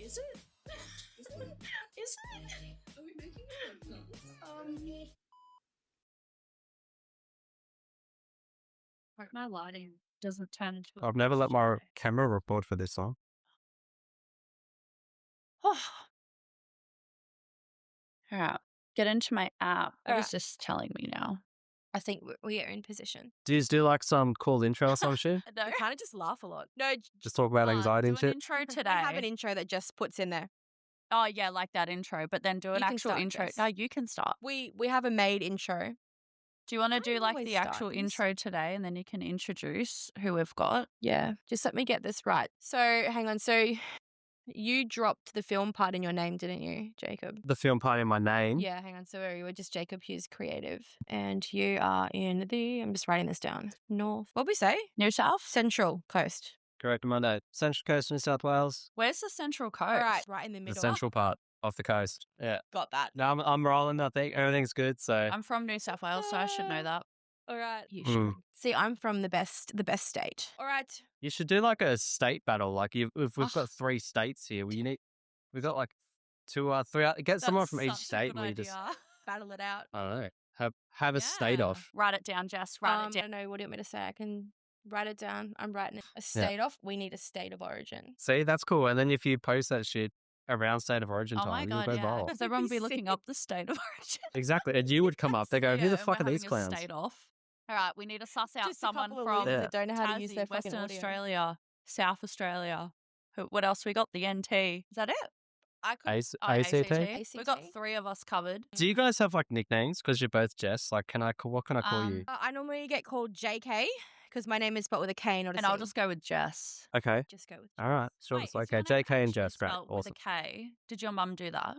Is it? Is it? Is it? Are we making it? Like my lighting doesn't turn into. I've never let my camera record for this song. All right, get into my app. What All is right. this telling me now? I think we are in position. Do you do like some cool intro or some shit? No, We kind of just laugh a lot. No, Just talk about anxiety do and an shit? intro we today. have an intro that Jess puts in there. Oh yeah, like that intro, but then do an You can actual start, intro. Jess. No, you can start. We have a made intro. Do you want to I do like always the start actual this. intro today, and then you can introduce who we've got? Yeah, just let me get this right. So hang on. So you dropped the film part in your name, didn't you, Jacob? The film part in my name. Yeah, hang on. So you were just Jacob Hughes Creative, and you are in the. I'm just writing this down. North. What we say? New South. Central Coast. Correct, my note. Central Coast, New South Wales. Where's the Central Coast? All right, right in the The middle. central part of the coast. Yeah. Got that. No, I'm rolling. I think everything's good. So I'm from New South Wales, so I should know that. All right. You Mm. should. See, I'm from the best state. All right. you should do like a state battle. Like if we've Oh. got 3 states here, we've got like 2 or 3. Get someone from each state. Where you just Battle it out. I don't know. Have a state Yeah. off. Write it down, Jess. Write it I down. don't know. What do you want me to say? I can write it down. I'm writing it. A state off. We need a state of origin. See, that's cool. And then if you post that shit around state of origin Oh my time, god, you'll go yeah. viral. Because everyone will be Sick. looking up the state of origin. Exactly. And you would come up. They go, who the fuck are we're these having a clowns? state off. All right, we need to suss out Just a someone couple of from losers that don't know how to use Tassie, their fucking Western audio. Australia, South Australia. What else we got? The NT. Is that it? I could. ACT? We got 3 of us covered. Do you guys have like nicknames? Because you're both Jess. Like, what can I call you? I normally get called JK because my name is spelled with a K, not a And C. I'll just go with Jess. Okay. Just go with. All right. Sure. Wait, It's if okay. your name JK and actually Jess. Great. spelled Awesome. With a K. Did your mum do that?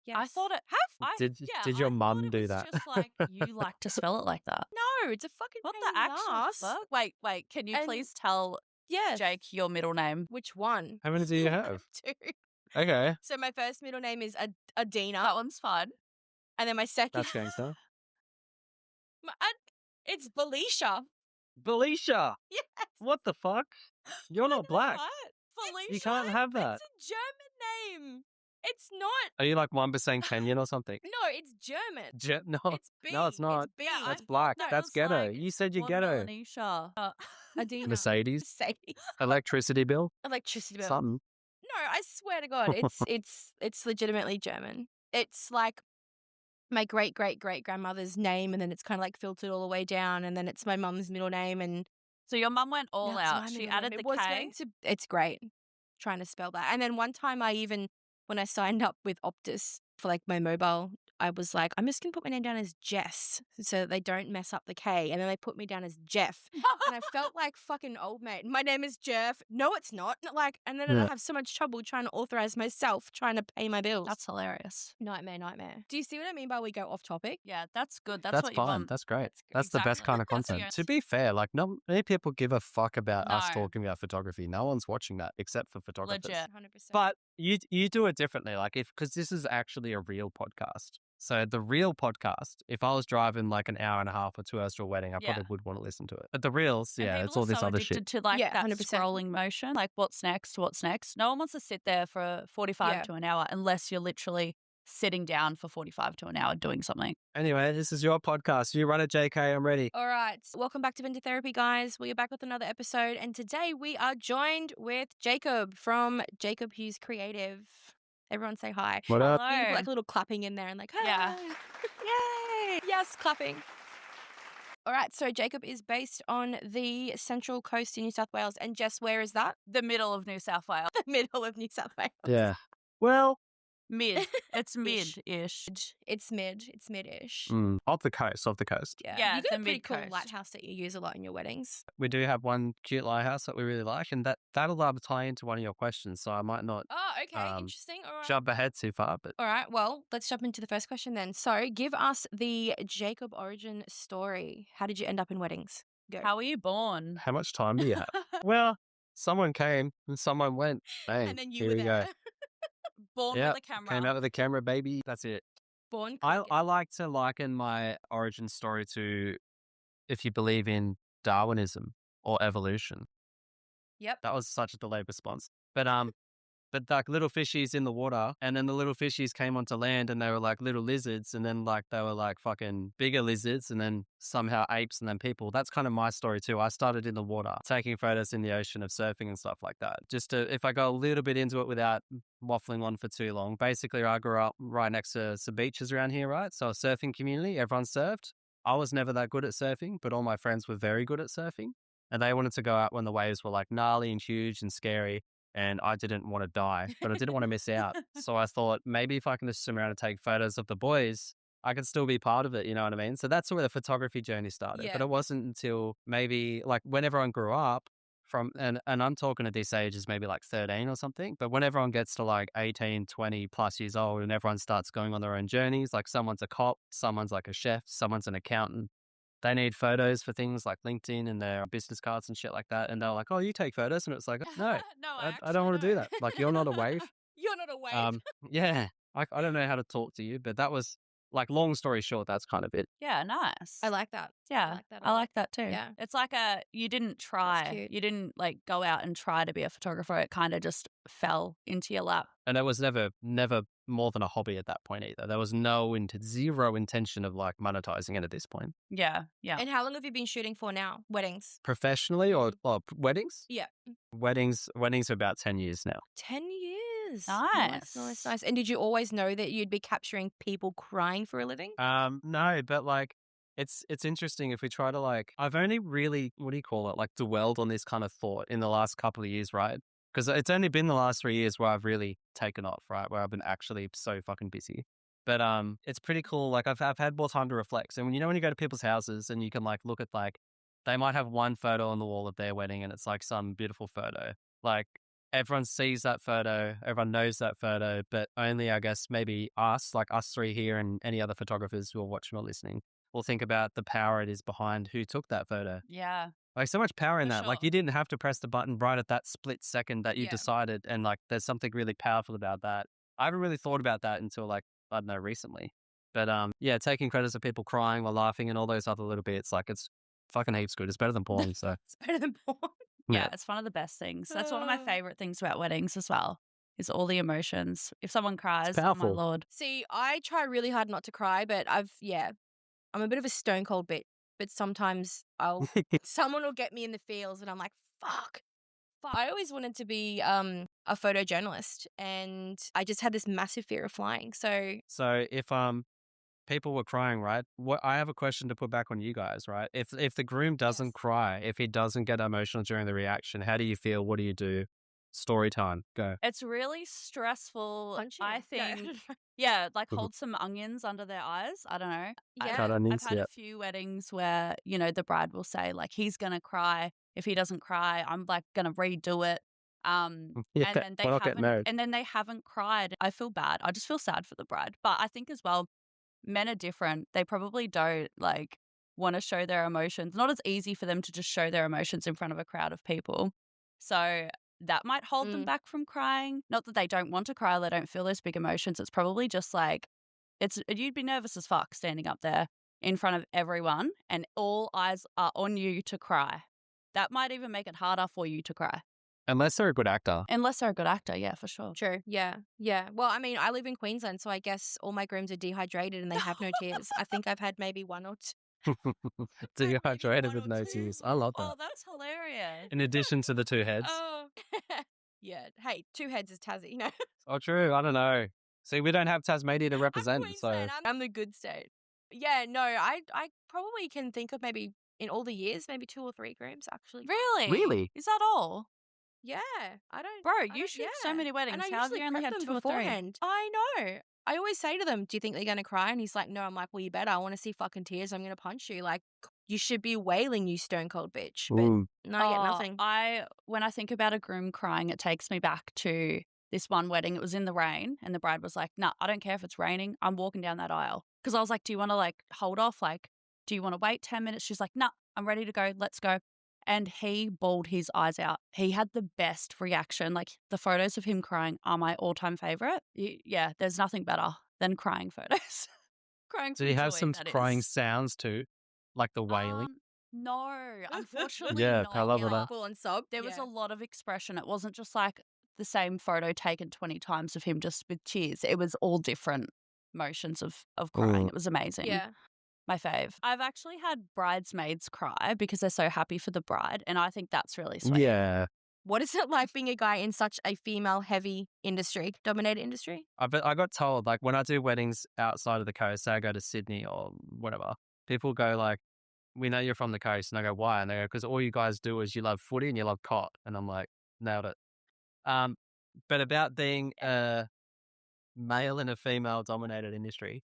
Yes. I thought it. Did your mum do that? Just like you like to spell it like that. No, it's a fucking. What pain the in actual ass. fuck? Wait. Can you And- please tell Yes. Jake your middle name? Which one? How many do you have? 2. Okay. So my first middle name is Adina, That one's fun. and then my second. That's gangster. It's Belisha. Belisha. Yes. What the fuck? You're not black. What? You can't have that. It's a German name. It's not. Are you like 1% Kenyan or something? No, it's German. No. It's B. No, it's not. It's B. Yeah, That's black. No, it That's was ghetto. like, You said you're What ghetto. Melanesia? Adina. Mercedes. Mercedes. Electricity bill. Electricity bill. Something. No, I swear to God, it's legitimately German. It's like my great grandmother's name, and then it's kind of like filtered all the way down, and then it's my mum's middle name, and So your mum went all now it's out. my She middle added name. the It was K. going to. It's great trying to spell that. And then one time, when I signed up with Optus for like my mobile, I was like, I'm just gonna put my name down as Jess so that they don't mess up the K, and then they put me down as Jeff. And I felt like fucking old mate. My name is Jeff. No, it's not. Like, and then I have so much trouble trying to authorize myself, trying to pay my bills. That's hilarious. Nightmare. Do you see what I mean by we go off topic? Yeah, that's good. That's That's what you fine. want. That's great. That's good. That's the best Exactly. kind of That's content. yours. To be fair, like not many people give a fuck about us No. talking about photography. No one's watching that except for photographers. Legit. 100%. But you do it differently. Like because this is actually a real podcast. So the real podcast, if I was driving like an hour and a half or 2 hours to a wedding, I Yeah. probably would want to listen to it. But the reels, And yeah, people it's all are this so other addicted shit. to like Yeah, that 100%. scrolling motion. Like what's next? No one wants to sit there for 45 Yeah. to an hour unless you're literally sitting down for 45 to an hour doing something. Anyway, this is your podcast. You run it, JK. I'm ready. All right. Welcome back to Vendor Therapy, guys. We are back with another episode, and today we are joined with Jacob from Jacob Hughes Creative. Everyone say hi. What up? Hello. Like a little clapping in there and like, Yeah. hi. Yay. Yes, clapping. All right. So Jacob is based on the Central Coast in New South Wales. And Jess, where is that? The middle of New South Wales. The middle of New South Wales. Yeah. Well, Mid. It's Ish. mid-ish. It's mid-ish. off the coast. Yeah, You got the a pretty cool mid-coast. lighthouse that you use a lot in your weddings. We do have one cute lighthouse that we really like, and that'll tie into one of your questions. So I might not Oh, okay. Um, Interesting. All right. jump ahead too far, but All right, well, let's jump into the first question then. So, give us the Jacob origin story. How did you end up in weddings? Go. How were you born? how much time do you have? Well, someone came and someone went. Bang, and then you here were we there. go. Born Yeah, with a camera. Came out with the camera, baby. That's it. Born I cricket. like to liken my origin story to if you believe in Darwinism or evolution. Yep. That was such a delayed response. But but like little fishies in the water, and then the little fishies came onto land and they were like little lizards, and then like they were like fucking bigger lizards, and then somehow apes, and then people. That's kind of my story too. I started in the water, taking photos in the ocean of surfing and stuff like that. Just to, if I go a little bit into it without waffling on for too long, basically I grew up right next to some beaches around here, right? So a surfing community, everyone surfed. I was never that good at surfing, but all my friends were very good at surfing. And they wanted to go out when the waves were like gnarly and huge and scary. And I didn't want to die, but I didn't want to miss out. So I thought maybe if I can just swim around and take photos of the boys, I could still be part of it. You know what I mean? So that's where the photography journey started. But Yeah. it wasn't until maybe like when everyone grew up from, and I'm talking at this age is maybe like 13 or something. But when everyone gets to like 18, 20 plus years old and everyone starts going on their own journeys, like someone's a cop, someone's like a chef, someone's an accountant, they need photos for things like LinkedIn and their business cards and shit like that. And they're like, oh, you take photos. And it's like, no, No, I don't want to do that. Like, you're not a wave. You're not a wave. Yeah, I don't know how to talk to you, but that was like, long story short, that's kind of it. Yeah, nice. I like that. Yeah, I like that. I like that too. Yeah. It's like you didn't try. cute. You didn't like go out and try to be a photographer. It kind of just fell into your lap. And it was never more than a hobby at that point either. There was zero intention of like monetizing it at this point. Yeah, yeah. And how long have you been shooting for now? Weddings? Professionally or weddings? Yeah. Weddings are about 10 years now. 10 years. Nice. Nice. And did you always know that you'd be capturing people crying for a living? No, but like it's interesting if we try to like, I've only really, what do you call it? Like dwelled on this kind of thought in the last couple of years, right? Because it's only been the last 3 years where I've really taken off, right? Where I've been actually so fucking busy. But it's pretty cool. Like I've had more time to reflect. So when you go to people's houses and you can like look at like, they might have one photo on the wall of their wedding and it's like some beautiful photo. Like everyone sees that photo, everyone knows that photo, but only I guess maybe us, like us three here and any other photographers who are watching or listening, will think about the power it is behind who took that photo. Yeah. Like so much power in For that. Like sure. you didn't have to press the button right at that split second that you Yeah. decided. And like there's something really powerful about that. I haven't really thought about that until like, I don't know, recently. But yeah, taking credits of people crying or laughing and all those other little bits, like it's fucking heaps good. It's better than porn. So It's better than porn. Yeah, it's one of the best things. That's one of my favorite things about weddings as well, is all the emotions. If someone cries, oh my powerful. Lord. See, I try really hard not to cry, but I'm a bit of a stone cold bitch. But sometimes someone will get me in the feels and I'm like, fuck. I always wanted to be a photojournalist and I just had this massive fear of flying. So if people were crying, right? What I have a question to put back on you guys, right? If the groom doesn't Yes. cry, if he doesn't get emotional during the reaction, how do you feel? What do you do? Story time. Go. It's really stressful, punch I him. No. think. Yeah, like hold some onions under their eyes. I don't know. Yeah. Cut onions, I've had yeah. a few weddings where, the bride will say, like, he's going to cry. If he doesn't cry, I'm like going to redo it. Yeah, and then they why not get haven't, married? and then they haven't cried. I feel bad. I just feel sad for the bride. But I think as well, men are different. They probably don't like want to show their emotions. Not as easy for them to just show their emotions in front of a crowd of people. So that might hold them back from crying. Not that they don't want to cry or they don't feel those big emotions. It's probably just like, you'd be nervous as fuck standing up there in front of everyone and all eyes are on you to cry. That might even make it harder for you to cry. Unless they're a good actor. Unless they're a good actor, yeah, for sure. True. Yeah. Yeah. Well, I mean, I live in Queensland, so I guess all my grooms are dehydrated and they have no tears. I think I've had maybe one or two. Dehydrated with no tears. I love that. Oh, that's hilarious. In addition to the two heads. Oh. Yeah. Hey, two heads is Tassie. No. Oh, true. I don't know. See, we don't have Tasmania to I'm represent, so Queensland. I'm the good state. Yeah. No, I probably can think of maybe in all the years, maybe 2 or 3 grooms actually. Really? Really? Is that all? Yeah. I don't. Bro, I you don't- shoot so many weddings. And I How have usually you only prep had them 2 or 3? beforehand. I know. I always say to them, "Do you think they're gonna cry?" And he's like, "No." I'm like, "Well, you better. I want to see fucking tears. I'm gonna punch you. Like, you should be wailing, you stone cold bitch." But Ooh. no, I get nothing. When I think about a groom crying, it takes me back to this one wedding. It was in the rain and the bride was like, "Nah, I don't care if it's raining. I'm walking down that aisle." Because I was like, "Do you want to like hold off? Like, do you want to wait 10 minutes?" She's like, "Nah, I'm ready to go. Let's go." And he bawled his eyes out. He had the best reaction. Like the photos of him crying are my all-time favorite. Yeah, there's nothing better than crying photos. Crying Do from you have joy, some that crying is. sounds too? Like the wailing? No, unfortunately Yeah, not. I love Yeah, that. like full on sob. There was a lot of expression. It wasn't just like the same photo taken 20 times of him just with tears. It was all different motions of crying. It was amazing. Yeah. My fave. I've actually had bridesmaids cry because they're so happy for the bride, and I think that's really sweet. Yeah. What is it like being a guy in such a female-heavy industry, dominated industry? I got told, like, when I do weddings outside of the coast, say I go to Sydney or whatever, people go like, "We know you're from the coast." And I go, "Why?" And they go, "Because all you guys do is you love footy and you love cot." And I'm like, nailed it. Um, but about being a male in a female dominated industry,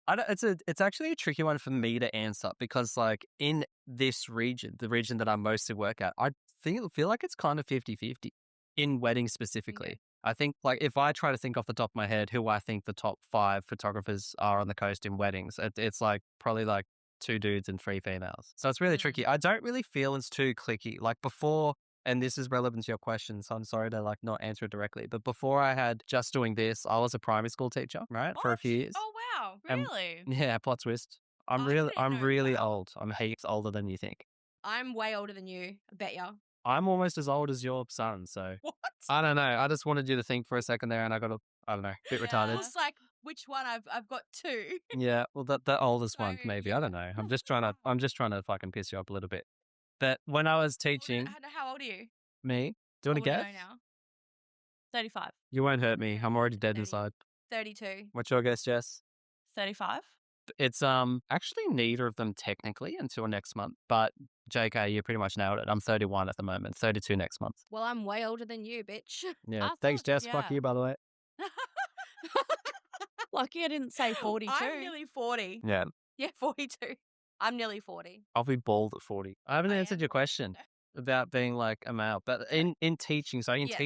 it's actually a tricky one for me to answer because, like, in this region, the region that I mostly work at, I feel like it's kind of 50-50 in weddings specifically. Okay. I think, like, if I try to think off the top of my head who I think the top 5 photographers are on the coast in weddings, it's like probably like 2 dudes and 3 females. So it's really tricky. I don't really feel it's too cliquey. Like before, and this is relevant to your question, so I'm sorry to like not answer it directly, but before I had just doing this, I was a primary school teacher, right, for a What? few years. Oh, wow. And Really? yeah, plot twist. I'm I really, didn't I'm know. really Wow. old. I'm heaps older than you think. I'm way older than you, I bet ya. I'm almost as old as your son, so What? I don't know. I just wanted you to think for a second there, and I got a, I don't know, bit Yeah. retarded. Feels like which one I've got 2. Yeah, well, the oldest So, one, maybe. I yeah. don't know. I'm just trying to fucking piss you up a little bit. But when Wow. I was teaching, How old are you? me, do you I want to wanna guess? know now. 35. You won't hurt me. I'm already dead 30. inside. 32. What's your guess, Jess? 35? It's actually neither of them technically until next month. But JK, you pretty much nailed it. I'm 31 at the moment. 32 next month. Well, I'm way older than you, bitch. Yeah. I Thanks, thought, Jess. Fuck yeah. you, by the way. Lucky I didn't say 42. I'm nearly 40. Yeah. Yeah, 42. I'm nearly 40. I'll be bald at 40. I haven't I answered am your bald. question about being like a male, but in teaching, so in Yeah.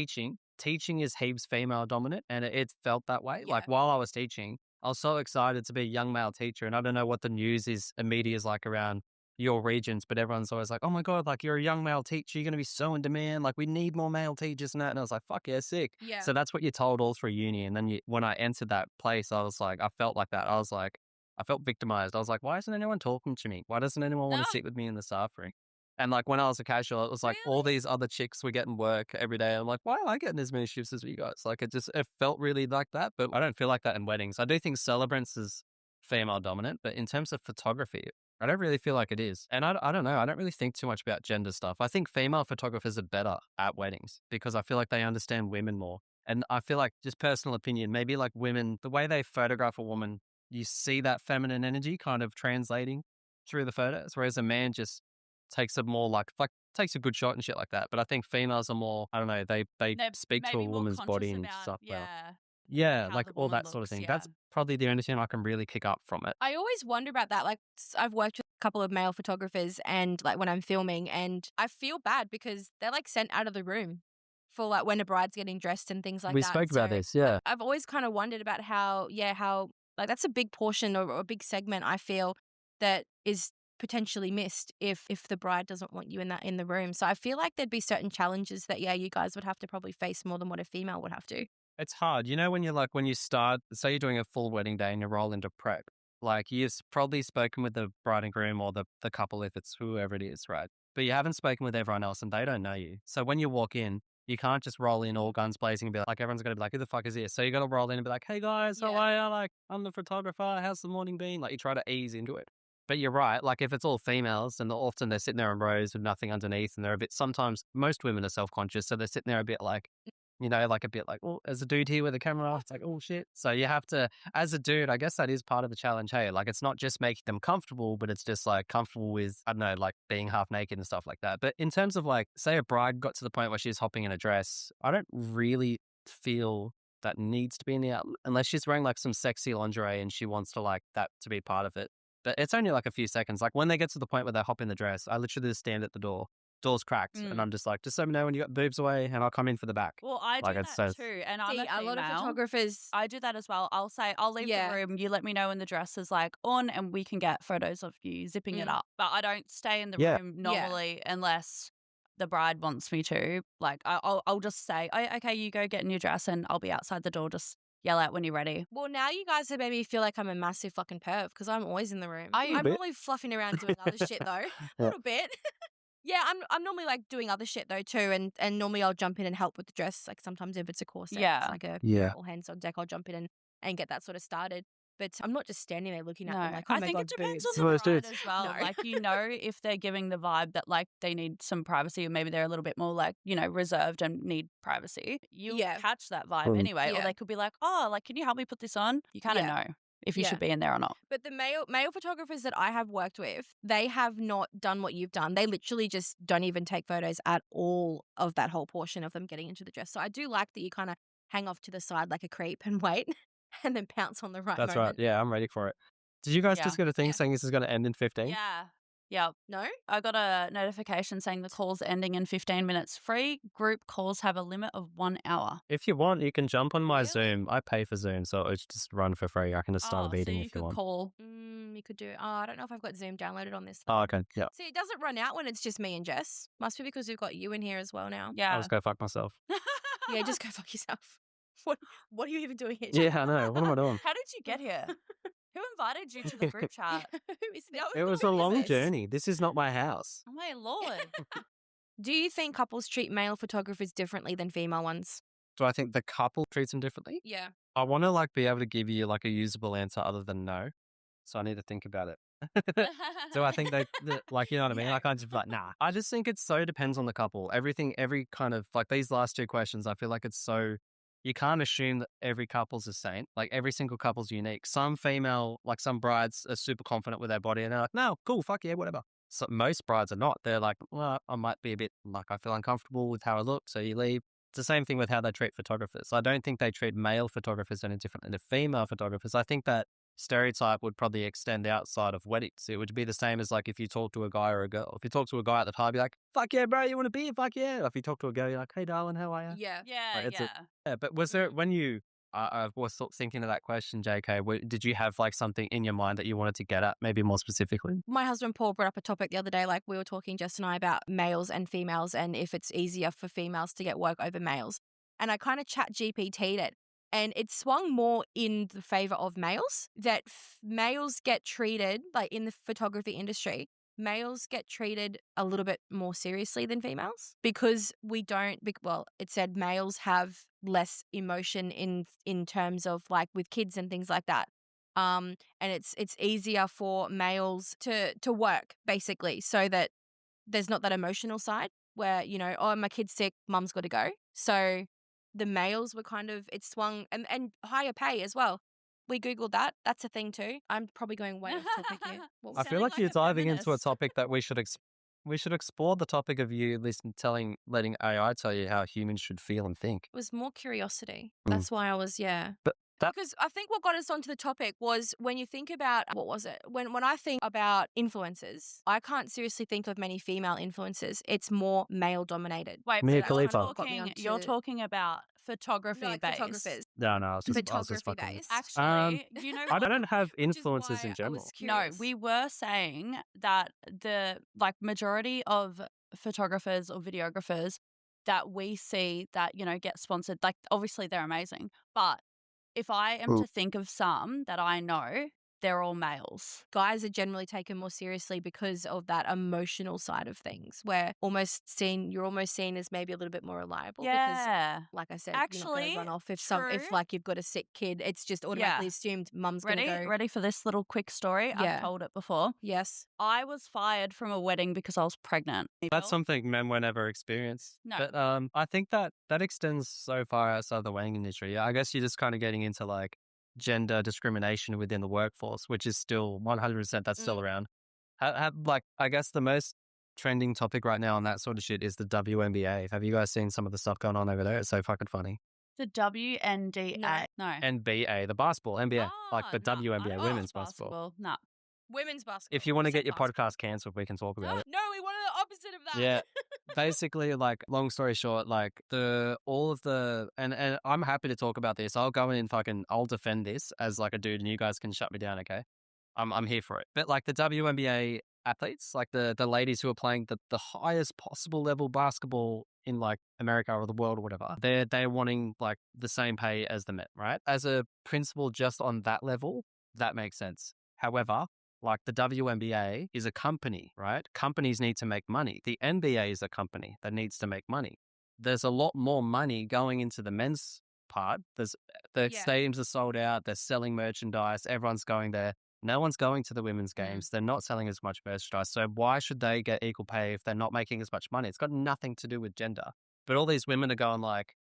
teaching is heaps female dominant, and it felt that way. Yeah. Like while I was teaching, I was so excited to be a young male teacher, and I don't know what the news is, media is like around your regions, but everyone's always like, "Oh my god, like you're a young male teacher, you're gonna be so in demand. Like we need more male teachers and that." And I was like, "Fuck yeah, sick." Yeah. So that's what you're told all through uni, and then when I entered that place, I was like, I felt like that. I was like, I felt victimized. I was like, why isn't anyone talking to me? Why doesn't anyone want No. to sit with me in the staff room? And like when I was a casual, it was like all Really? these other chicks were getting work every day. I'm like, why am I getting as many shifts as you guys? Like it felt really like that, but I don't feel like that in weddings. I do think celebrants is female dominant, but in terms of photography, I don't really feel like it is. And I don't know. I don't really think too much about gender stuff. I think female photographers are better at weddings because I feel like they understand women more. And I feel like, just personal opinion, maybe like women, the way they photograph a woman, you see that feminine energy kind of translating through the photos, whereas a man just takes a more like takes a good shot and shit like that. But I think females are more, I don't know, they They're speak to a maybe more woman's body conscious and about, stuff well. yeah, Yeah, how like the all woman that sort of looks, thing. yeah. That's probably the only thing I can really kick up from it. I always wonder about that. Like, I've worked with a couple of male photographers, and like when I'm filming, and I feel bad because they're like sent out of the room for like when a bride's getting dressed and things like We that. spoke about So this, yeah. I've always kind of wondered about how like that's a big portion or a big segment I feel that is potentially missed if the bride doesn't want you in the room. So I feel like there'd be certain challenges that you guys would have to probably face more than what a female would have to. It's hard. You know, when you're like, when you start, say you're doing a full wedding day and you roll into prep, like you've probably spoken with the bride and groom or the couple if it's whoever it is, right? But you haven't spoken with everyone else and they don't know you. So when you walk in, you can't just roll in all guns blazing and be like, everyone's going to be like, who the fuck is this? So you got to roll in and be like, hey guys, how Yeah. are you? Like, I'm the photographer. How's the morning been? Like, you try to ease into it. But you're right. Like, if it's all females and often they're sitting there in rows with nothing underneath and they're a bit, sometimes most women are self conscious. So they're sitting there a bit like, you know, like a bit like, oh, there's a dude here with a camera. It's like, oh shit. So you have to, as a dude, I guess that is part of the challenge. Hey, like it's not just making them comfortable, but it's just like comfortable with, I don't know, like being half naked and stuff like that. But in terms of like, say a bride got to the point where she's hopping in a dress, I don't really feel that needs to be in the outlet unless she's wearing like some sexy lingerie and she wants to like that to be part of it. But it's only like a few seconds. Like when they get to the point where they hop in the dress, I literally just stand at the door. Door's cracked, and I'm just like, just let me know when you got boobs away, and I'll come in for the back. Well, I Like do it's that so too, and I'm See, a female. a lot of photographers. I do that as well. I'll say, I'll leave Yeah. the room. You let me know when the dress is like on, and we can get photos of you zipping it up. But I don't stay in the Yeah. room normally unless the bride wants me to. Like, I'll just say, oh, okay, you go get in your dress, and I'll be outside the door. Just yell out when you're ready. Well, now you guys have made me feel like I'm a massive fucking perv because I'm always in the room. Are you? I'm bit. probably fluffing around doing other shit though. A little bit. Yeah, I'm normally like doing other shit though too, and normally I'll jump in and help with the dress. Like sometimes if it's a corset, it's Yeah. like a Yeah. all hands on deck. I'll jump in and get that sort of started. But I'm not just standing there looking at them No, like, oh I my think god, it depends boobs. on the Most bride dudes. as well. No. Like, if they're giving the vibe that like they need some privacy, or maybe they're a little bit more like, reserved and need privacy. You'll Yeah. catch that vibe Mm. anyway. Or Yeah. they could be like, oh, like, can you help me put this on? You kind of Yeah. know if you Yeah. should be in there or not. But the male photographers that I have worked with, they have not done what you've done. They literally just don't even take photos at all of that whole portion of them getting into the dress. So I do like that you kind of hang off to the side like a creep and wait and then pounce on the right That's right. moment. Yeah, I'm ready for it. Did you guys Yeah. just get a thing Yeah. saying this is going to end in 15? Yeah. Yeah. No? I got a notification saying the call's ending in 15 minutes. Free group calls have a limit of 1 hour. If you want, you can jump on my Really? Zoom. I pay for Zoom, so it's just run for free. I can just start a Oh, so meeting you if you could want. call. You could do. Oh, I don't know if I've got Zoom downloaded on this. Oh, okay. Yeah. See, it doesn't run out when it's just me and Jess. Must be because we've got you in here as well now. I'll Yeah. just go fuck myself. Yeah, just go fuck yourself. What are you even doing here? Yeah, I know. What am I doing? How did you get here? Who invited you to the group chat? Who is this? It was a Who is long this? journey. This is not my house. Oh my lord. Do you think couples treat male photographers differently than female ones? Do I think the couple treats them differently? Yeah. I want to be able to give you a usable answer other than no. So I need to think about it. So I think you know what I mean? Yeah. I can't just be like, nah. I just think it so depends on the couple. Every kind of these last two questions, I feel like it's so, you can't assume that every couple's the same. Like every single couple's unique. Some female, some brides are super confident with their body and they're like, no, cool, fuck yeah, whatever. So most brides are not. They're like, well, I might be a bit I feel uncomfortable with how I look. So you leave. It's the same thing with how they treat photographers. I don't think they treat male photographers any differently than female photographers. I think that stereotype would probably extend outside of weddings. It would be the same as if you talk to a guy or a girl. If you talk to a guy at the pub, you're like, fuck yeah, bro, you want to be? Fuck yeah. If you talk to a girl, you're like, hey, darling, how are you? Yeah. Yeah, It's yeah. yeah, but was there, when you, I was thinking of that question, JK, did you have something in your mind that you wanted to get at, maybe more specifically? My husband Paul brought up a topic the other day, we were talking, Jess and I, about males and females and if it's easier for females to get work over males. And I kind of chat GPT'd it. And it swung more in the favor of males, that males get treated, in the photography industry, males get treated a little bit more seriously than females because we don't, well, it said males have less emotion in terms of with kids and things like that. And it's easier for males to work basically so that there's not that emotional side where, oh, my kid's sick, mum's got to go. So the males were it swung and higher pay as well. We Googled that. That's a thing too. I'm probably going way off topic here. What was I that? feel Sounding like you're like a diving into a feminist. topic that we should explore the topic of you letting AI tell you how humans should feel and think. It was more curiosity. Mm. That's why I was, yeah. But that, Because I think what got us onto the topic was when you think about, what was it? When I think about influencers, I can't seriously think of many female influencers. It's more male dominated. Wait, Mia but Khalifa. you're talking about photography No, based. photographers. no, I was just Photography fucking with you. based. Actually, I don't have Which is influencers why in I general. was No, curious. we were saying that the majority of photographers or videographers that we see that, get sponsored, obviously they're amazing. But if I am to think of some that I know, they're all males. Guys are generally taken more seriously because of that emotional side of things, where you're almost seen as maybe a little bit more reliable. Yeah. Because, like I said, you're not going Actually, to run off if true. you've got a sick kid. It's just automatically assumed mum's going to go. Ready for this little quick story? Yeah. I've told it before. Yes. I was fired from a wedding because I was pregnant. That's something men won't ever experience. No. But I think that extends so far outside the wedding industry. I guess you're just kind of getting into gender discrimination within the workforce, which is still 100% that's still around. I guess the most trending topic right now on that sort of shit is the WNBA. Have you guys seen some of the stuff going on over there? It's so fucking funny. The WNDA. No. NBA, the basketball, NBA, the no, WNBA, women's basketball. No. Women's basketball. If you want to You said get your basketball. podcast cancelled, we can talk about it. No, we wanted the opposite of that. Yeah. Basically, long story short, and I'm happy to talk about this. I'll go in and I'll defend this as a dude and you guys can shut me down, okay? I'm here for it. But the WNBA athletes, the ladies who are playing the highest possible level basketball in America or the world or whatever, they're wanting the same pay as the men, right? As a principle just on that level, that makes sense. However, Like the WNBA is a company, right? Companies need to make money. The NBA is a company that needs to make money. There's a lot more money going into the men's part. The stadiums are sold out. They're selling merchandise. Everyone's going there. No one's going to the women's games. They're not selling as much merchandise. So why should they get equal pay if they're not making as much money? It's got nothing to do with gender. But all these women are going like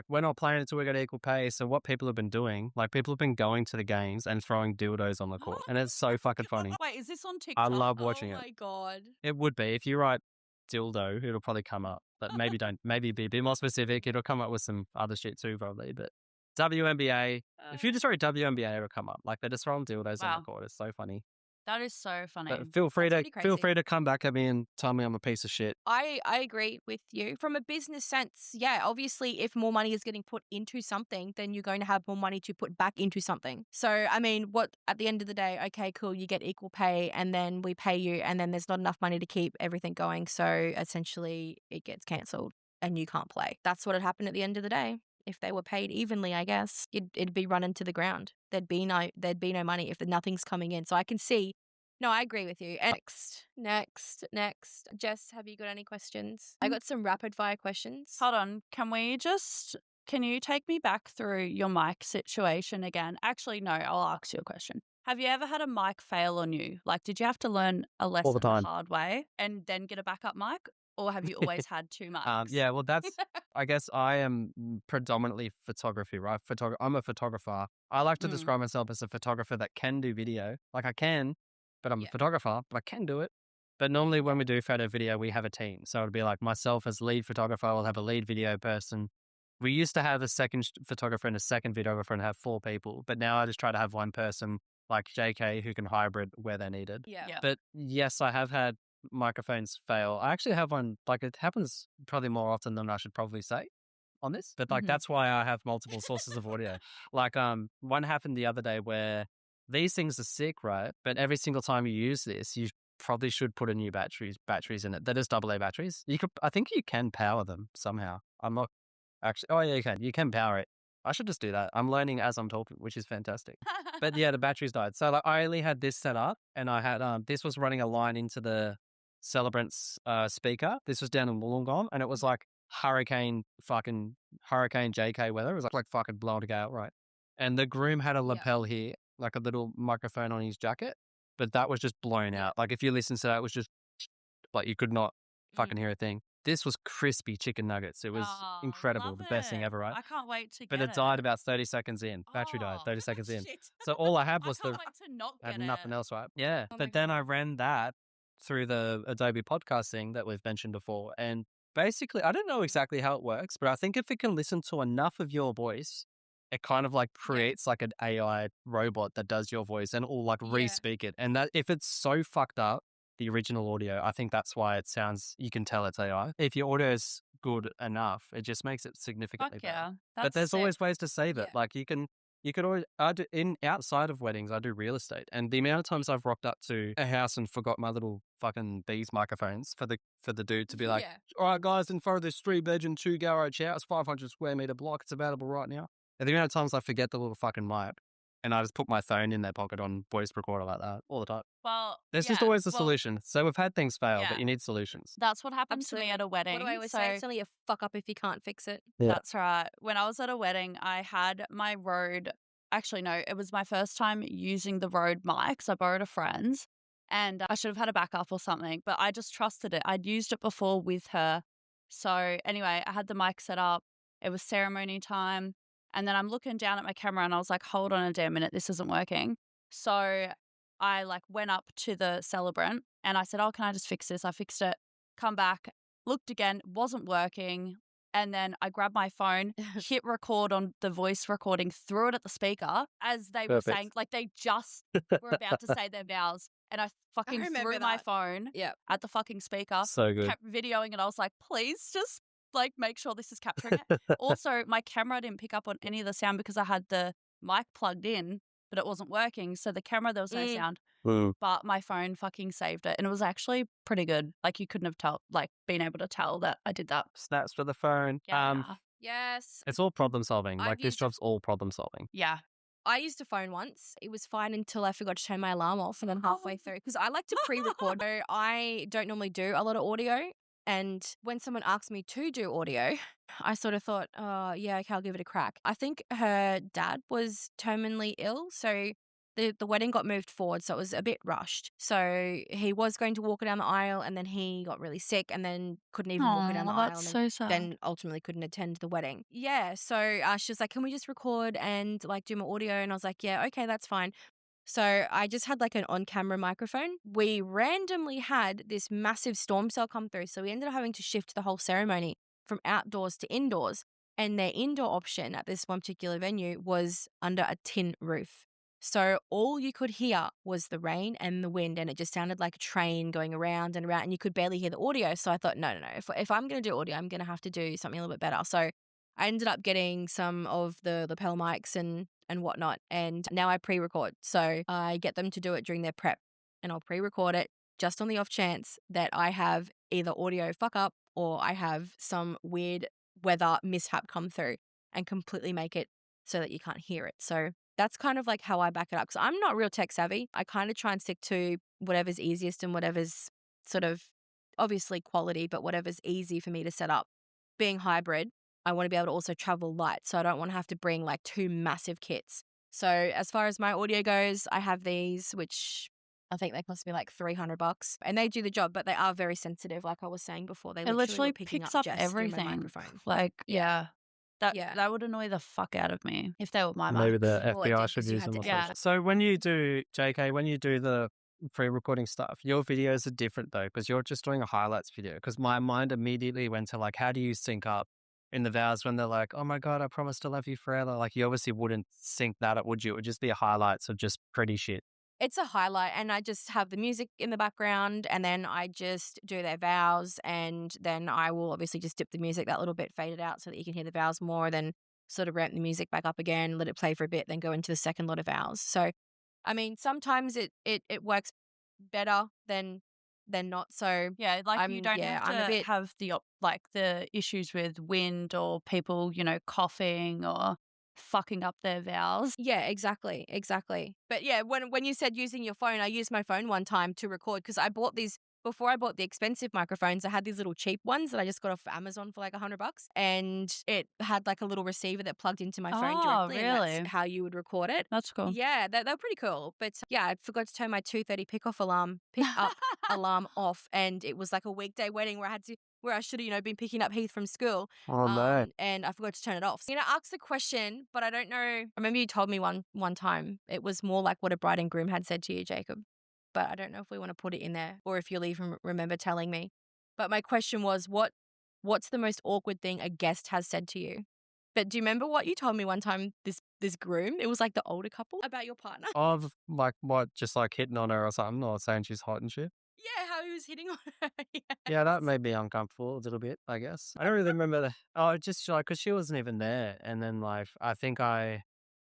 we're not playing until we get equal pay. So what people have been doing, like people have been going to the games and throwing dildos on the court. And it's so fucking funny. Wait, is this on I TikTok? love watching it. Oh my God. It would be. If you write dildo, it'll probably come up. But maybe don't. Maybe be a bit more specific. It'll come up with some other shit too, probably. But WNBA, if you just write WNBA, it'll come up. Like they're just throwing dildos on Wow. the court. It's so funny. That is so funny. But feel free That's pretty crazy. to come back at me and tell me I'm a piece of shit. I agree with you. From a business sense, yeah, obviously if more money is getting put into something, then you're going to have more money to put back into something. So, I mean, what at the end of the day, okay, cool, you get equal pay and then we pay you and then there's not enough money to keep everything going. So essentially it gets cancelled and you can't play. That's what would happen at the end of the day. If they were paid evenly, I guess, it'd be run into the ground. There'd be no money if nothing's coming in. So I can see. No, I agree with you. And next. Jess, have you got any questions? I got some rapid fire questions. Hold on. Can you take me back through your mic situation again? Actually, no, I'll ask you a question. Have you ever had a mic fail on you? Like, did you have to learn a lesson the hard way and then get a backup mic? Or have you always had two mics? Yeah, well, that's, I guess I am predominantly photography, right? I'm a photographer. I like to describe myself as a photographer that can do video. Like I can, but I'm a photographer, but I can do it. But normally when we do photo video, we have a team. So it'd be like myself as lead photographer, I'll have a lead video person. We used to have a second photographer and a second videographer and have 4 people. But now I just try to have one person like JK who can hybrid where they're needed. Yeah. But yes, I have had microphones fail. I actually have one, like it happens probably more often than I should probably say on this. But like that's why I have multiple sources of audio. Like one happened the other day where these things are sick, right? But every single time you use this, you probably should put a new batteries in it. They're just AA batteries. I think you can power them somehow. I'm not actually, oh yeah, you can power it. I should just do that. I'm learning as I'm talking, which is fantastic. But yeah, the batteries died. So like I only had this set up and I had, this was running a line into the Celebrant's speaker. This was down in Wollongong and it was like hurricane JK weather. It was like fucking blowing a gale, right? And the groom had a lapel here, like a little microphone on his jacket, but that was just blown out. Like if you listen to that, it was just like you could not fucking hear a thing. This was crispy chicken nuggets. It was incredible. The best thing ever, right? I can't wait to get But it died about 30 seconds in. Battery died 30 seconds in. So all I had was I can't wait to not I had get nothing it. else, right? Yeah. But then I ran that through the Adobe podcasting that we've mentioned before. And basically, I don't know exactly how it works, but I think if it can listen to enough of your voice, it kind of like creates like an AI robot that does your voice and will like re-speak it. And that if it's so fucked up, the original audio, I think that's why it sounds, you can tell it's AI. If your audio is good enough, it just makes it significantly better. But there's always ways to save it. Like you could always, outside of weddings, I do real estate. And the amount of times I've rocked up to a house and forgot my little fucking these microphones for the dude to be like, all right, guys, in front of this 3-bedroom, 2 garage house, 500 square meter block, it's available right now. And the amount of times I forget the little fucking mic and I just put my phone in their pocket on voice recorder like that all the time. Well, there's just always a solution. So we've had things fail, but you need solutions. That's what happened to me at a wedding. What do I always say? It's only a fuck up if you can't fix it. Yeah. That's right. When I was at a wedding, I had my Rode. Actually, no, it was my first time using the Rode mics. I borrowed a friend's and I should have had a backup or something, but I just trusted it. I'd used it before with her. So anyway, I had the mic set up. It was ceremony time. And then I'm looking down at my camera and I was like, hold on a damn minute, this isn't working. So I like went up to the celebrant and I said, oh, can I just fix this? I fixed it, come back, looked again, wasn't working. And then I grabbed my phone, hit record on the voice recording, threw it at the speaker as they were saying, like they just were about to say their vows. And I fucking threw my phone at the fucking speaker. So good. Kept videoing and I was like, please just like make sure this is capturing it. Also, my camera didn't pick up on any of the sound because I had the mic plugged in, but it wasn't working. So the camera, there was no sound. But my phone fucking saved it. And it was actually pretty good. Like you couldn't have been able to tell that I did that. Snaps for the phone. Yeah. Yes. It's all problem solving. Like this job's all problem solving. Yeah. I used a phone once. It was fine until I forgot to turn my alarm off, and then halfway through, because I like to pre-record. So I don't normally do a lot of audio. And when someone asked me to do audio, I sort of thought, oh, yeah, okay, I'll give it a crack. I think her dad was terminally ill. So the wedding got moved forward. So it was a bit rushed. So he was going to walk her down the aisle, and then he got really sick and then couldn't even walk her down the Oh, aisle. that's And so sad. then ultimately couldn't attend the wedding. Yeah. So she was like, can we just record and like do my audio? And I was like, yeah, okay, that's fine. So I just had like an on-camera microphone. We randomly had this massive storm cell come through. So we ended up having to shift the whole ceremony from outdoors to indoors. And their indoor option at this one particular venue was under a tin roof. So all you could hear was the rain and the wind, and it just sounded like a train going around and around, and you could barely hear the audio. So I thought, no. If I'm going to do audio, I'm going to have to do something a little bit better. So I ended up getting some of the lapel mics and whatnot, and now I pre-record. So I get them to do it during their prep, and I'll pre-record it just on the off chance that I have either audio fuck up or I have some weird weather mishap come through and completely make it so that you can't hear it. So that's kind of like how I back it up, because I'm not real tech savvy. I kind of try and stick to whatever's easiest and whatever's sort of obviously quality, but whatever's easy for me to set up. Being hybrid, I want to be able to also travel light, so I don't want to have to bring like two massive kits. So as far as my audio goes, I have these, which I think they cost me like $300, and they do the job, but they are very sensitive. Like I was saying before, they It literally were literally picking picks up up just through my everything. microphone. Like, Yeah. yeah. That would annoy the fuck out of me if they were my Maybe mics. the Well, it FBI did, should 'cause you use had them to or Yeah. something. So when you do, JK, when you do the pre-recording stuff, your videos are different though, because you're just doing a highlights video. Because my mind immediately went to like, how do you sync up in the vows when they're like, oh my God, I promise to love you forever? Like you obviously wouldn't sync that up, would you? It would just be a highlights of just pretty shit. It's a highlight, and I just have the music in the background, and then I just do their vows, and then I will obviously just dip the music that little bit, fade it out so that you can hear the vows more, then sort of ramp the music back up again, let it play for a bit, then go into the second lot of vows. So, I mean, sometimes it works better than not. So Yeah, like you don't have I'm a to bit have like the issues with wind or people, coughing or fucking up their vows. Yeah, exactly. But yeah, when you said using your phone, I used my phone one time to record, because I bought these before I bought the expensive microphones. I had these little cheap ones that I just got off Amazon for like $100, and it had like a little receiver that plugged into my phone Oh, directly, and that's really? how you would record it. That's cool. Yeah, they're pretty cool. But yeah, I forgot to turn my 2:30 pick up alarm off, and it was like a weekday wedding where I should have, been picking up Heath from school. Oh no. And I forgot to turn it off. So, ask the question, but I don't know. I remember you told me one time. It was more like what a bride and groom had said to you, Jacob. But I don't know if we want to put it in there, or if you'll even remember telling me. But my question was, what's the most awkward thing a guest has said to you? But do you remember what you told me one time? This groom, it was like the older couple, about your partner. Of like what, just like hitting on her or something, or saying she's hot and shit? Yeah, how he was hitting on her. Yeah, that Yes. made me uncomfortable a little bit, I guess. I don't really remember just like, because she wasn't even there. And then, like, I think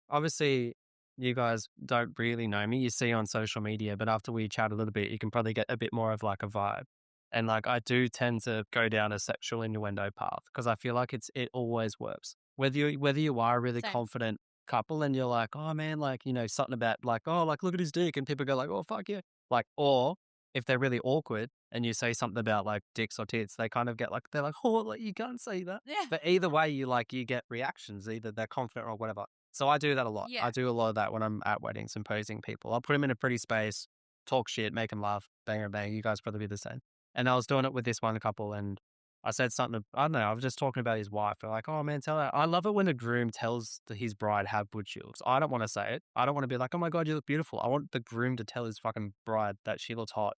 obviously, you guys don't really know me. You see on social media, but after we chat a little bit, you can probably get a bit more of like a vibe. And like, I do tend to go down a sexual innuendo path because I feel like it always works. Whether you are a really Same. confident couple and you're like, oh man, like, something about like, oh, like, look at his dick. And people go like, oh, fuck yeah. Like, or if they're really awkward and you say something about like dicks or tits, they kind of get like, they're like, oh, like, you can't say that. Yeah. But either way, you get reactions, either they're confident or whatever. So I do that a lot. Yeah. I do a lot of that when I'm at weddings and posing people. I'll put them in a pretty space, talk shit, make them laugh, bang or bang. You guys probably be the same. And I was doing it with this one couple, and I said something, I don't know, I was just talking about his wife. They're like, oh man, tell her. I love it when a groom tells his bride how good she looks. I don't want to say it. I don't want to be like, oh my God, you look beautiful. I want the groom to tell his fucking bride that she looks hot.